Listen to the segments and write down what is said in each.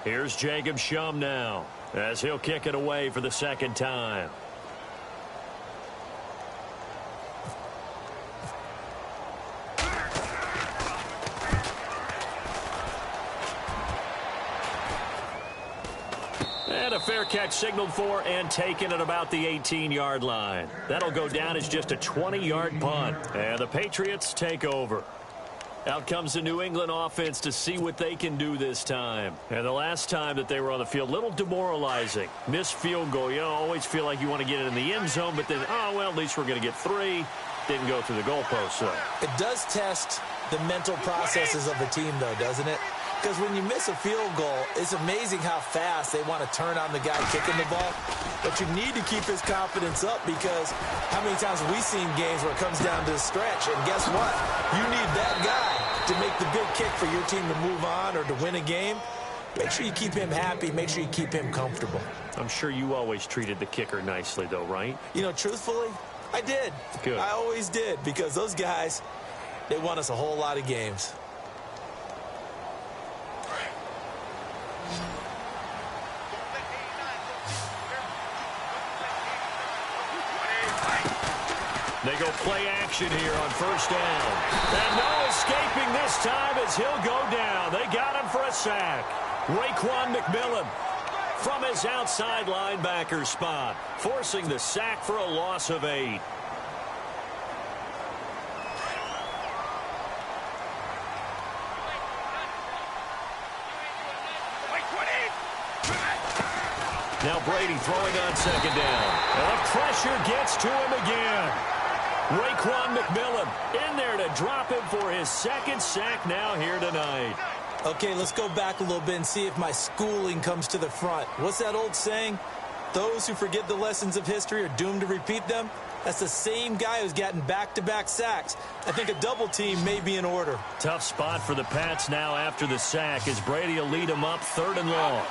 Here's Jacob Shum now, as he'll kick it away for the second time. And a fair catch signaled for and taken at about the 18-yard line. That'll go down as just a 20-yard punt. And the Patriots take over. Out comes the New England offense to see what they can do this time. And the last time that they were on the field, a little demoralizing. Missed field goal. You always feel like you want to get it in the end zone, but then, oh, well, at least we're going to get 3. Didn't go through the goalpost, so. It does test the mental processes of the team, though, doesn't it? Because when you miss a field goal, it's amazing how fast they want to turn on the guy kicking the ball. But you need to keep his confidence up, because how many times have we seen games where it comes down to a stretch? And guess what? You need that guy to make the big kick for your team to move on or to win a game. Make sure you keep him happy. Make sure you keep him comfortable. I'm sure you always treated the kicker nicely, though, right? You know, truthfully, I did. Good. I always did, because those guys, they won us a whole lot of games. They go play action here on first down. And no escaping this time as he'll go down. They got him for a sack. Raekwon McMillan from his outside linebacker spot, forcing the sack for a loss of 8. Now Brady throwing on second down. And the pressure gets to him again. Raekwon McMillan in there to drop him for his second sack now here tonight. Okay, let's go back a little bit and see if my schooling comes to the front. What's that old saying? Those who forget the lessons of history are doomed to repeat them. That's the same guy who's gotten back-to-back sacks. I think a double team may be in order. Tough spot for the Pats now after the sack as Brady will lead him up 3rd and long.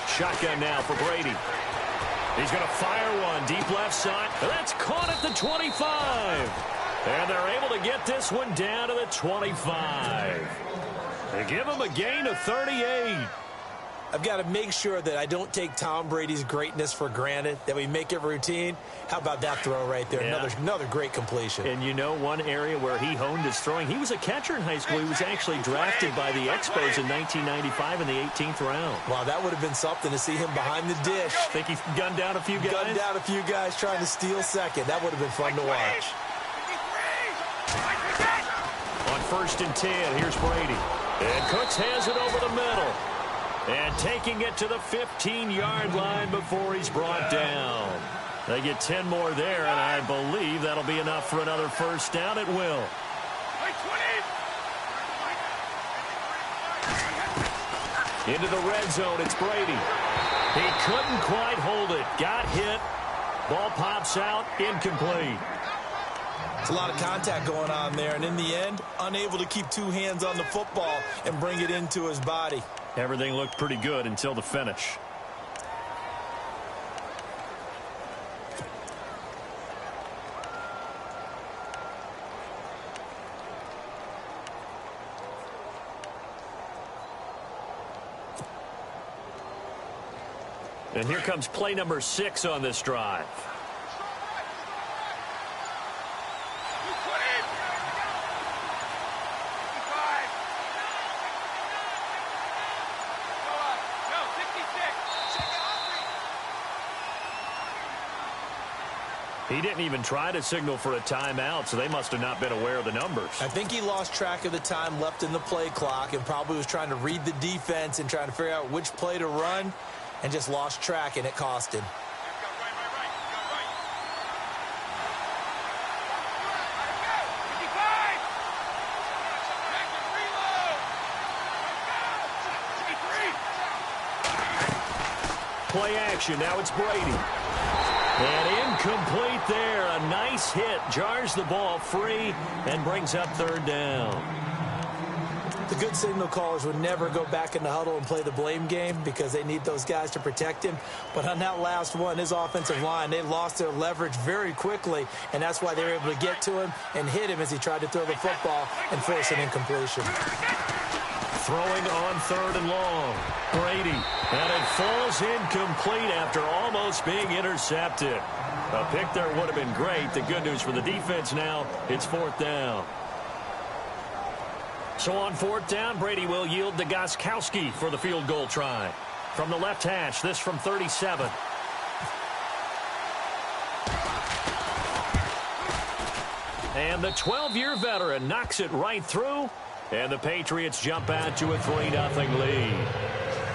Shotgun now for Brady. He's going to fire one deep left side. That's caught at the 25. And they're able to get this one down to the 25. They give him a gain of 38. I've got to make sure that I don't take Tom Brady's greatness for granted, that we make it routine. How about that throw right there? Yeah. Another great completion. And you know, one area where he honed his throwing, he was a catcher in high school. He was actually drafted by the Expos in 1995 in the 18th round. Wow, that would have been something to see him behind the dish. Think he gunned down a few guys? Gunned down a few guys trying to steal second. That would have been fun to watch. On 1st and 10, here's Brady. And Cooks has it over the middle. And taking it to the 15-yard line before he's brought down. They get 10 more there, and I believe that'll be enough for another first down. It will. Into the red zone, it's Brady. He couldn't quite hold it. Got hit. Ball pops out, incomplete. It's a lot of contact going on there, and in the end, unable to keep 2 hands on the football and bring it into his body. Everything looked pretty good until the finish. And here comes play number 6 on this drive. He didn't even try to signal for a timeout, so they must have not been aware of the numbers. I think he lost track of the time left in the play clock and probably was trying to read the defense and trying to figure out which play to run and just lost track, and it cost him. Play action. Now it's Brady. And incomplete there. A nice hit. Jars the ball free and brings up 3rd down. The good signal callers would never go back in the huddle and play the blame game because they need those guys to protect him. But on that last one, his offensive line, they lost their leverage very quickly, and that's why they were able to get to him and hit him as he tried to throw the football and force an incompletion. throwing on 3rd and long. Brady. And it falls incomplete after almost being intercepted. A pick there would have been great. The good news for the defense now, it's 4th down. So on 4th down, Brady will yield to Gostkowski for the field goal try. From the left hash, this from 37. And the 12-year veteran knocks it right through. And the Patriots jump out to a 3-0 lead.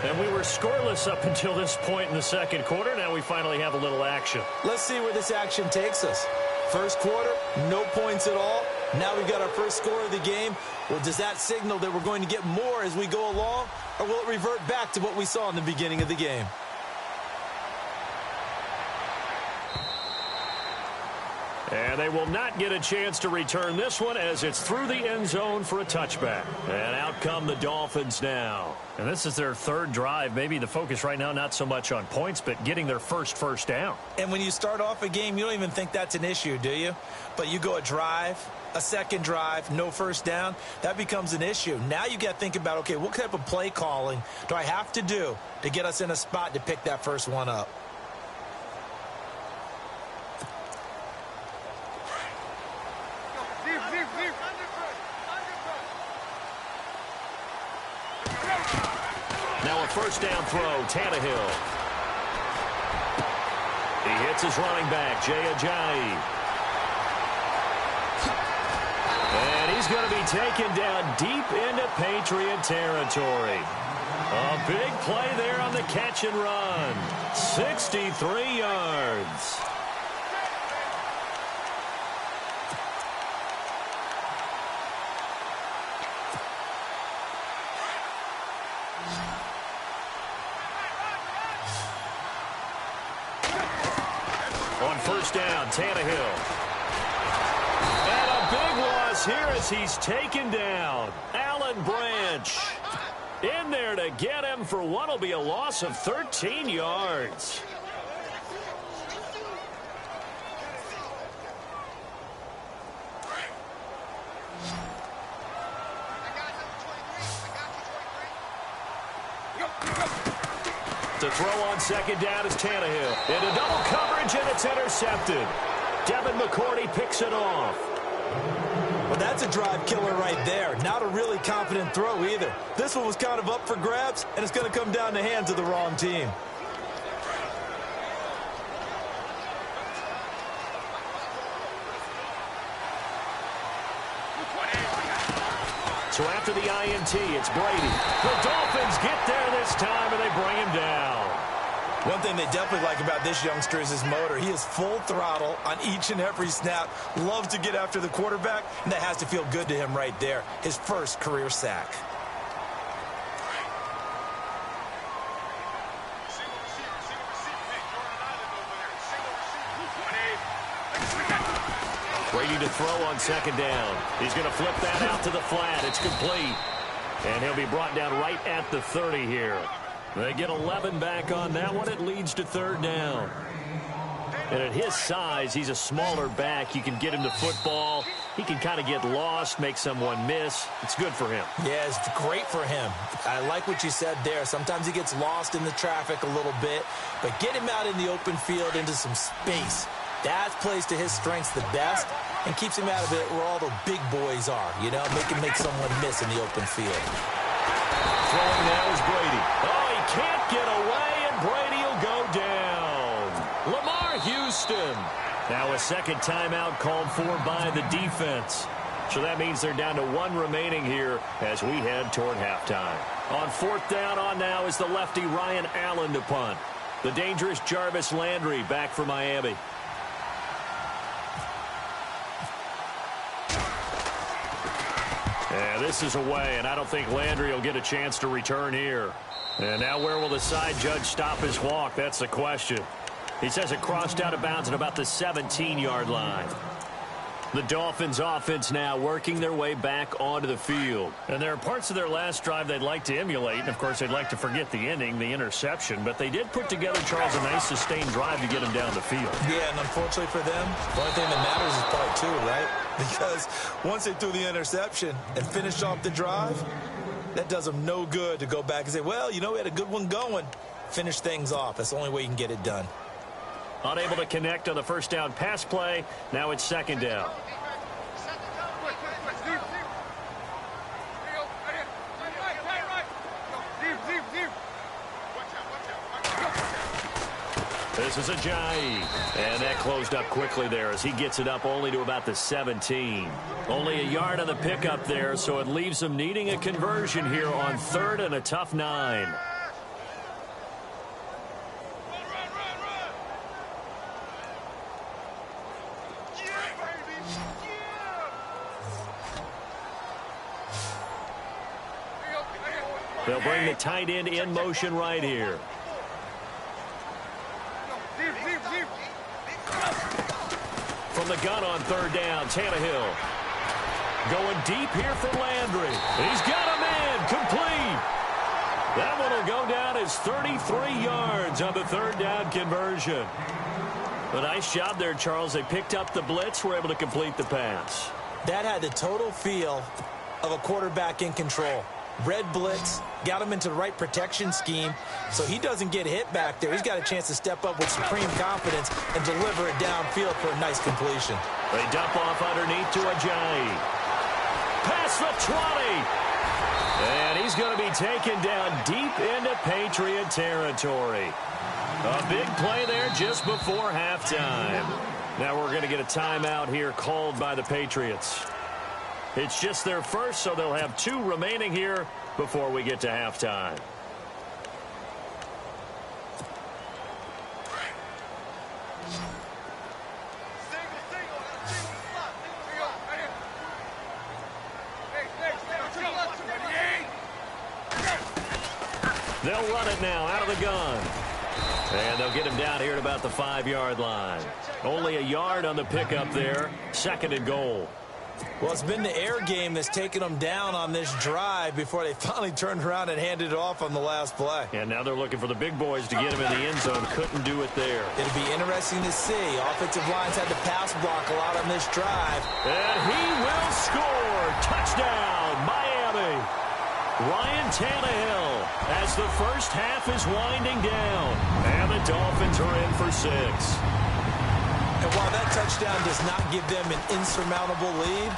And we were scoreless up until this point in the second quarter. Now we finally have a little action. Let's see where this action takes us. First quarter, no points at all. Now we've got our first score of the game. Well, does that signal that we're going to get more as we go along? Or will it revert back to what we saw in the beginning of the game? And they will not get a chance to return this one as it's through the end zone for a touchback. And out come the Dolphins now. And this is their 3rd drive. Maybe the focus right now not so much on points, but getting their first down. And when you start off a game, you don't even think that's an issue, do you? But you go a drive, a second drive, no first down, that becomes an issue. Now you got to think about, okay, what type of play calling do I have to do to get us in a spot to pick that first one up? Now a first down throw, Tannehill. He hits his running back, Jay Ajayi. And he's going to be taken down deep into Patriot territory. A big play there on the catch and run. 63 yards. On first down, Tannehill. And a big loss here as he's taken down. Alan Branch in there to get him for what will be a loss of 13 yards. To throw on second down is Tannehill. Into double coverage, and it's intercepted. Devin McCourty picks it off. Well, that's a drive killer right there. Not a really confident throw either. This one was kind of up for grabs, and it's going to come down the hands of the wrong team. So after the INT, it's Brady. The Dolphins get there this time, and they bring him down. One thing they definitely like about this youngster is his motor. He is full throttle on each and every snap. Loves to get after the quarterback, and that has to feel good to him right there. His first career sack. Brady to throw on second down. He's going to flip that out to the flat. It's complete. And he'll be brought down right at the 30 here. They get 11 back on that one. It leads to 3rd down. And at his size, he's a smaller back. You can get him the football. He can kind of get lost, make someone miss. It's good for him. Yeah, it's great for him. I like what you said there. Sometimes he gets lost in the traffic a little bit. But get him out in the open field into some space. That plays to his strengths the best and keeps him out of it where all the big boys are. You know, make someone miss in the open field. Throwing now is Brady. Oh, he can't get away, and Brady will go down. Lamar Houston. Now a second timeout called for by the defense. So that means they're down to 1 remaining here as we head toward halftime. On 4th down on now is the lefty Ryan Allen to punt. The dangerous Jarvis Landry back for Miami. Yeah, this is away, and I don't think Landry will get a chance to return here. And now where will the side judge stop his walk? That's the question. He says it crossed out of bounds at about the 17-yard line. The Dolphins offense now working their way back onto the field. And there are parts of their last drive they'd like to emulate. And, of course, they'd like to forget the ending, the interception. But they did put together, Charles, a nice sustained drive to get them down the field. Yeah, and unfortunately for them, the only thing that matters is part 2, right? Because once they threw the interception and finished off the drive, That does them no good to go back and say, well, you know, we had a good one going. Finish things off. That's the only way you can get it done. Unable to connect on the first down pass play. Now it's second down. This is Ajayi, and that closed up quickly there as he gets it up only to about the 17. Only a yard on the pickup there, so it leaves them needing a conversion here on third and a tough 9. They'll bring the tight end in motion right here. From the gun on third down, Tannehill. Going deep here for Landry. He's got a man complete. That one will go down as 33 yards on the third down conversion. A nice job there, Charles. They picked up the blitz, were able to complete the pass. That had the total feel of a quarterback in control. Red blitz, got him into the right protection scheme, so he doesn't get hit back there. He's got a chance to step up with supreme confidence and deliver it downfield for a nice completion. They dump off underneath to Ajayi. Past the 20. And he's going to be taken down deep into Patriot territory. A big play there just before halftime. Now we're going to get a timeout here called by the Patriots. It's just their first, so they'll have 2 remaining here before we get to halftime. They'll run it now out of the gun. And they'll get him down here at about the 5-yard line. Only a yard on the pickup there. Second and goal. Well, it's been the air game that's taken them down on this drive before they finally turned around and handed it off on the last play. And now they're looking for the big boys to get him in the end zone. Couldn't do it there. It'll be interesting to see. Offensive lines had to pass block a lot on this drive. And he will score. Touchdown, Miami. Ryan Tannehill as the first half is winding down. And the Dolphins are in for 6. And while that touchdown does not give them an insurmountable lead,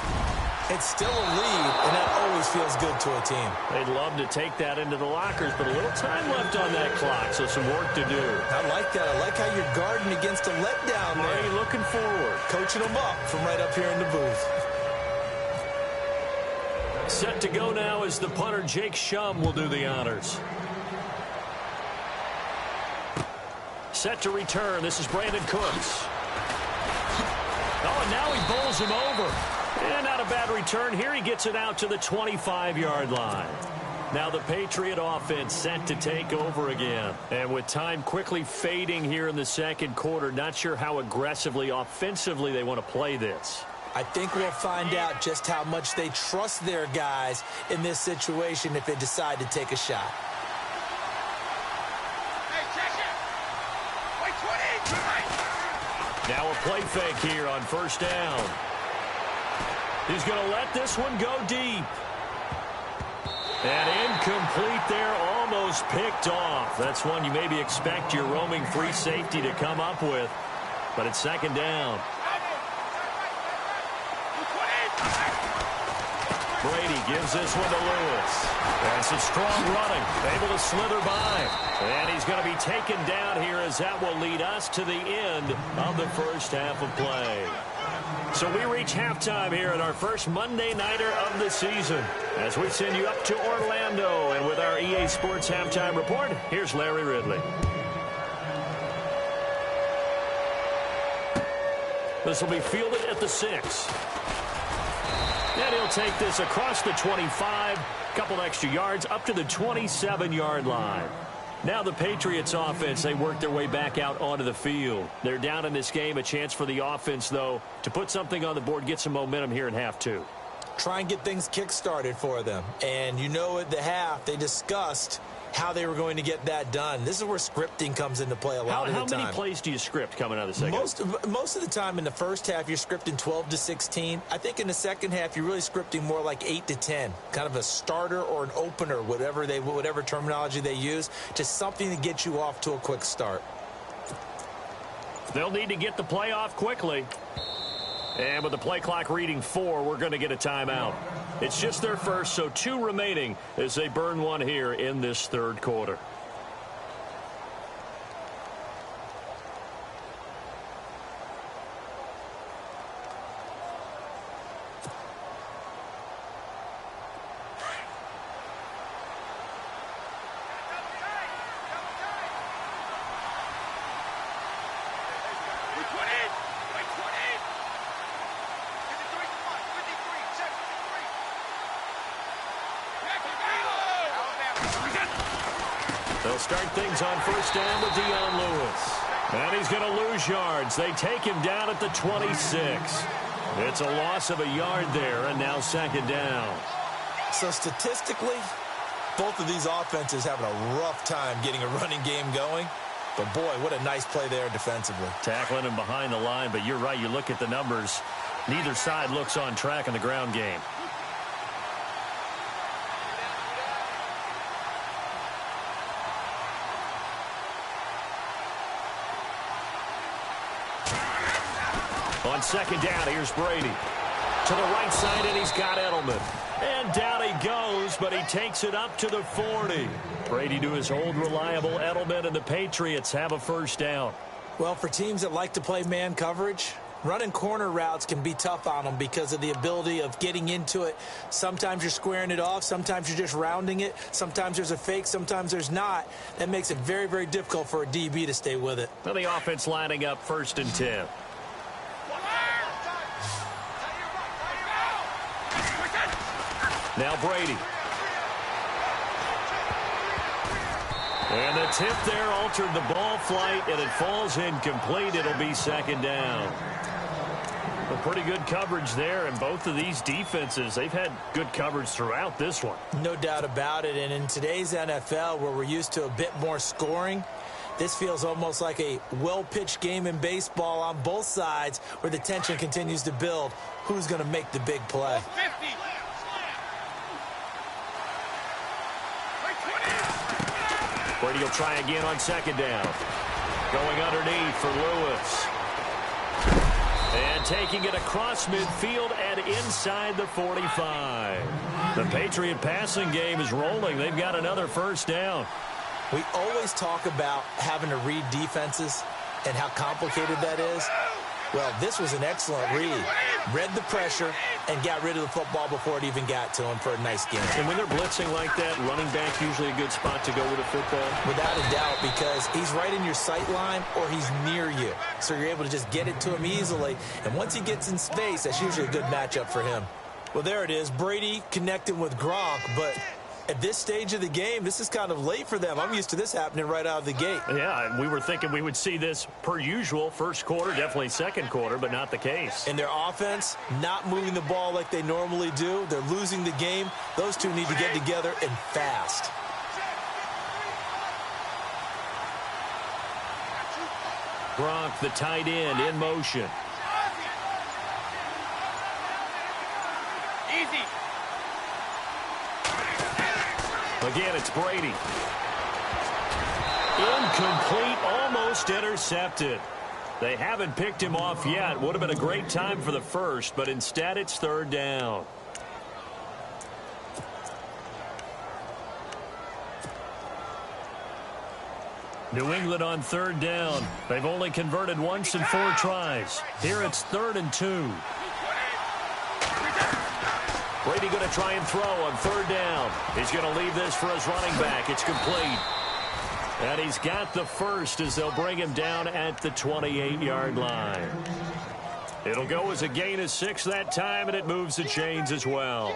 it's still a lead, and that always feels good to a team. They'd love to take that into the lockers, but a little time left on that clock, so some work to do. I like that. I like how you're guarding against a letdown there. Why are you looking forward? Coaching them up from right up here in the booth. Set to go now as the punter, Jake Shum, will do the honors. Set to return. This is Brandon Cooks. Oh, and now he bowls him over. And not a bad return here. He gets it out to the 25-yard line. Now the Patriot offense set to take over again. And with time quickly fading here in the second quarter, not sure how aggressively, offensively they want to play this. I think we'll find out just how much they trust their guys in this situation if they decide to take a shot. Now a play fake here on first down. He's going to let this one go deep. And incomplete there, almost picked off. That's one you maybe expect your roaming free safety to come up with. But it's second down. Brady gives this one to Lewis. And some strong running, able to slither by. And he's going to be taken down here as that will lead us to the end of the first half of play. So we reach halftime here at our first Monday Nighter of the season. As we send you up to Orlando, and with our EA Sports Halftime Report, here's Larry Ridley. This will be fielded at the 6. And he'll take this across the 25, couple extra yards, up to the 27-yard line. Now the Patriots offense, they work their way back out onto the field. They're down in this game, a chance for the offense, though, to put something on the board, get some momentum here in half 2. Try and get things kick-started for them. And you know at the half, they discussed how they were going to get that done. This is where scripting comes into play a lot of the time. How many plays do you script coming out of the second? Most of the time in the first half, you're scripting 12 to 16. I think in the second half, you're really scripting more like 8 to 10, kind of a starter or an opener, whatever terminology they use, just something to get you off to a quick start. They'll need to get the play off quickly. And with the play clock reading 4, we're going to get a timeout. It's just their first, so 2 remaining as they burn one here in this third quarter. They'll start things on first down with Dion Lewis. And he's going to lose yards. They take him down at the 26. It's a loss of a yard there, and now second down. So statistically, both of these offenses having a rough time getting a running game going. But, boy, what a nice play there defensively. Tackling him behind the line, but you're right. You look at the numbers. Neither side looks on track in the ground game. On second down, here's Brady. To the right side, and he's got Edelman. And down he goes, but he takes it up to the 40. Brady to his old reliable Edelman, and the Patriots have a first down. Well, for teams that like to play man coverage, running corner routes can be tough on them because of the ability of getting into it. Sometimes you're squaring it off. Sometimes you're just rounding it. Sometimes there's a fake. Sometimes there's not. That makes it very, very difficult for a DB to stay with it. Well, the offense lining up first and 10. Now Brady. And the tip there altered the ball flight, and it falls incomplete. It'll be second down. A pretty good coverage there, and both of these defenses, they've had good coverage throughout this one. No doubt about it, and in today's NFL, where we're used to a bit more scoring, this feels almost like a well-pitched game in baseball on both sides where the tension continues to build. Who's going to make the big play? Brady will try again on second down. Going underneath for Lewis. And taking it across midfield and inside the 45. The Patriot passing game is rolling. They've got another first down. We always talk about having to read defenses and how complicated that is. Well, this was an excellent read. Read the pressure and got rid of the football before it even got to him for a nice game. And when they're blitzing like that, running back usually a good spot to go with a football? Without a doubt, because he's right in your sight line or he's near you. So you're able to just get it to him easily. And once he gets in space, that's usually a good matchup for him. Well, there it is. Brady connecting with Gronk, but at this stage of the game, this is kind of late for them. I'm used to this happening right out of the gate. Yeah, we were thinking we would see this per usual. First quarter, definitely second quarter, but not the case. And their offense, not moving the ball like they normally do. They're losing the game. Those two need to get together and fast. Gronk, the tight end, in motion. Easy. Again, it's Brady. Incomplete, almost intercepted. They haven't picked him off yet. Would have been a great time for the first, but instead it's third down. New England on third down. They've only converted once in 4 tries. Here it's 3rd and 2. Brady going to try and throw on third down. He's going to leave this for his running back. It's complete. And he's got the first as they'll bring him down at the 28-yard line. It'll go as a gain of 6 that time, and it moves the chains as well.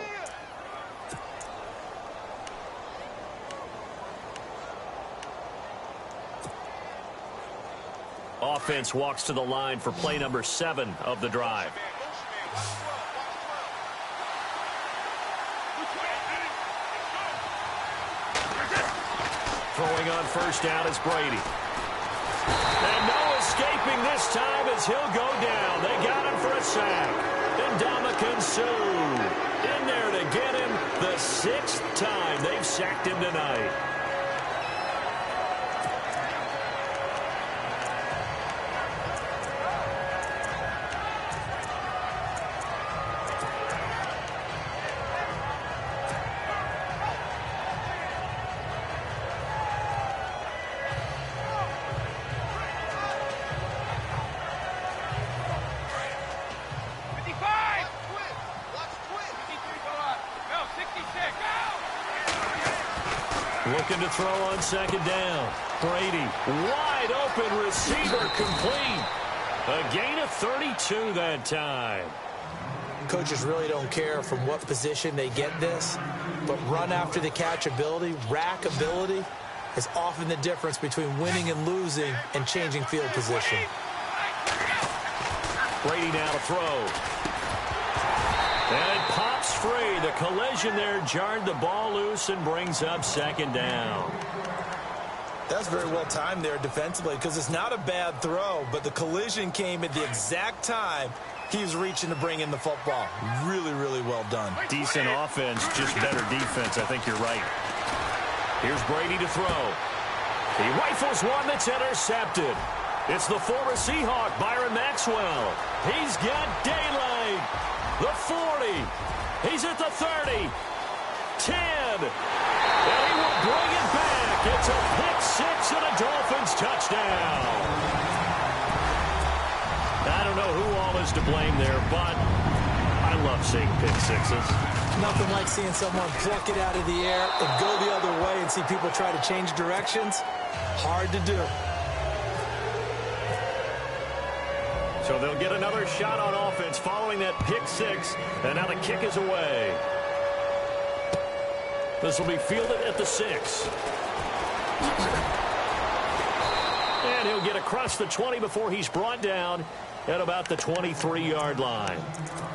Offense walks to the line for play number 7 of the drive. Throwing on first down is Brady. And no escaping this time as he'll go down. They got him for a sack. And Ndamukong Suh in there to get him the 6th time they've sacked him tonight. Looking to throw on second down. Brady, wide open receiver, complete. A gain of 32 that time. Coaches really don't care from what position they get this, but run after the catch ability, rack ability, is often the difference between winning and losing and changing field position. Brady now to throw. And it pops free. The collision there jarred the ball loose and brings up second down. That's very well timed there defensively because it's not a bad throw, but the collision came at the exact time he was reaching to bring in the football. Really, really well done. Decent offense, just better defense. I think you're right. Here's Brady to throw. He rifles one that's intercepted. It's the former Seahawk, Byron Maxwell. He's got daylight. The 40. He's at the 30. 10. And he will bring it back. It's a pick six and a Dolphins touchdown. I don't know who all is to blame there, but I love seeing pick sixes. Nothing like seeing someone pluck it out of the air and go the other way and see people try to change directions. Hard to do. So they'll get another shot on offense following that pick six. And now the kick is away. This will be fielded at the 6. And he'll get across the 20 before he's brought down at about the 23-yard line.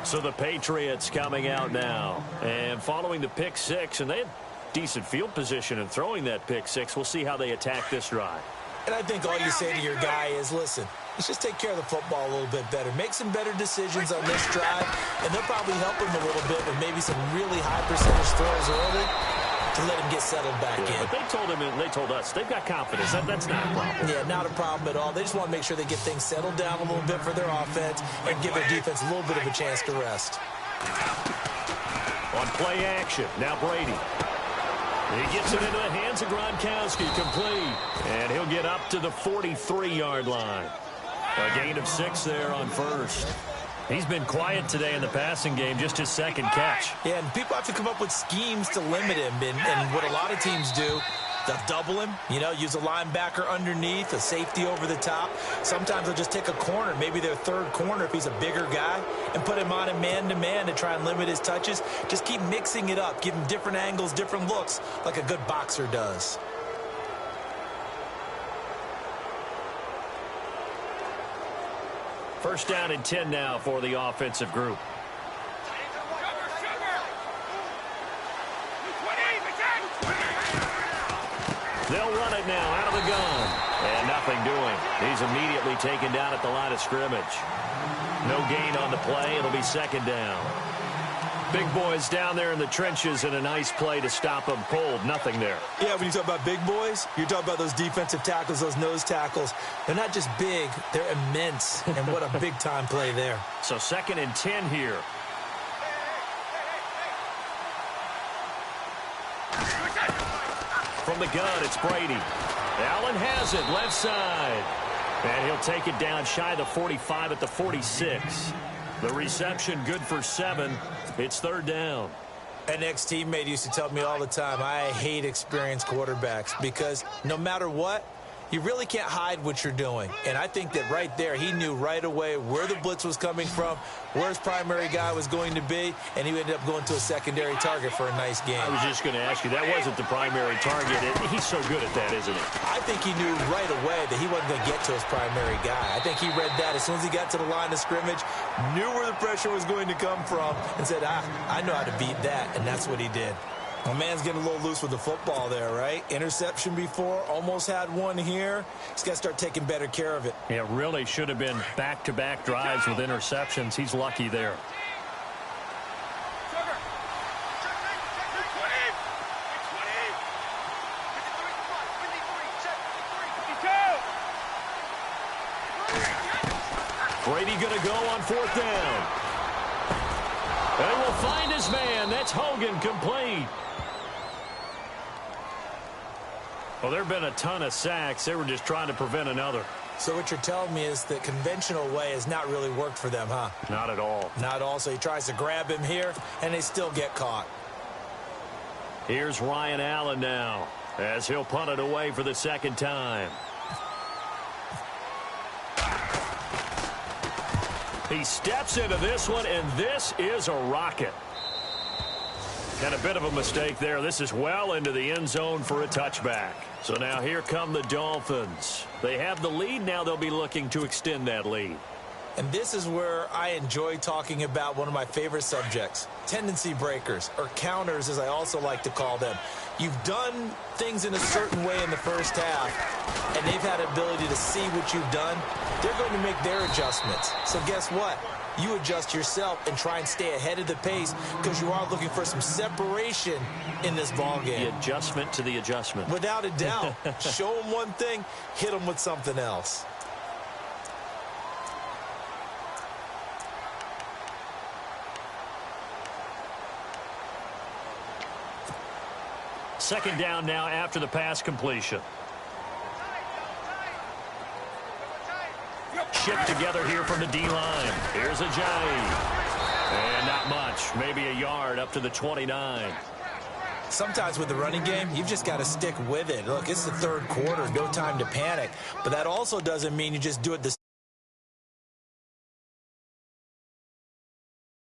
So the Patriots coming out now. And following the pick six, and they had decent field position in throwing that pick six. We'll see how they attack this drive. And I think all you say to your guy is, listen, let's just take care of the football a little bit better. Make some better decisions on this drive, and they'll probably help him a little bit with maybe some really high percentage throws early to let him get settled back in. But they told him, and they told us, they've got confidence. That's not a problem. Yeah, not a problem at all. They just want to make sure they get things settled down a little bit for their offense and give their defense a little bit of a chance to rest. On play action, now Brady. He gets it into the hands of Gronkowski, complete. And he'll get up to the 43-yard line. A gain of 6 there on first. He's been quiet today in the passing game, just his second catch. Yeah, and people have to come up with schemes to limit him. And what a lot of teams do, they'll double him, use a linebacker underneath, a safety over the top. Sometimes they'll just take a corner, maybe their third corner if he's a bigger guy, and put him on a man-to-man to try and limit his touches. Just keep mixing it up, give him different angles, different looks, like a good boxer does. First down and 10 now for the offensive group. They'll run it now out of the gun. And nothing doing. He's immediately taken down at the line of scrimmage. No gain on the play. It'll be second down. Big boys down there in the trenches and a nice play to stop them cold. Nothing there. Yeah, when you talk about big boys, you're talking about those defensive tackles, those nose tackles. They're not just big, they're immense. And what a big-time play there. So second and 10 here. From the gun, it's Brady. Allen has it, left side. And he'll take it down shy of the 45 at the 46. The reception good for 7. It's third down. An ex-teammate used to tell me all the time, I hate experienced quarterbacks because no matter what, you really can't hide what you're doing. And I think that right there, he knew right away where the blitz was coming from, where his primary guy was going to be, and he ended up going to a secondary target for a nice game. I was just going to ask you, that wasn't the primary target. He's so good at that, isn't he? I think he knew right away that he wasn't going to get to his primary guy. I think he read that as soon as he got to the line of scrimmage, knew where the pressure was going to come from, and said, I know how to beat that, and that's what he did. My man's getting a little loose with the football there, right? Interception before, almost had one here. He's got to start taking better care of it. It really should have been back-to-back drives with interceptions. He's lucky there. Brady going to go on 4th down. They will find his man. That's Hogan, complete. Well, there have been a ton of sacks. They were just trying to prevent another. So what you're telling me is the conventional way has not really worked for them, huh? Not at all. Not at all. So he tries to grab him here, and they still get caught. Here's Ryan Allen now, as he'll punt it away for the second time. He steps into this one, and this is a rocket. And a bit of a mistake there. This is well into the end zone for a touchback. So now here come the Dolphins. They have the lead. Now they'll be looking to extend that lead. And this is where I enjoy talking about one of my favorite subjects, tendency breakers, or counters as I also like to call them. You've done things in a certain way in the first half, and they've had the ability to see what you've done. They're going to make their adjustments. So guess what? You adjust yourself and try and stay ahead of the pace because you are looking for some separation in this ballgame. The adjustment to the adjustment. Without a doubt. Show them one thing, hit them with something else. Second down now after the pass completion. Shipped together here from the D-line. Here's Ajayi. And not much. Maybe a yard up to the 29. Sometimes with the running game, you've just got to stick with it. Look, it's the third quarter. No time to panic. But that also doesn't mean you just do it the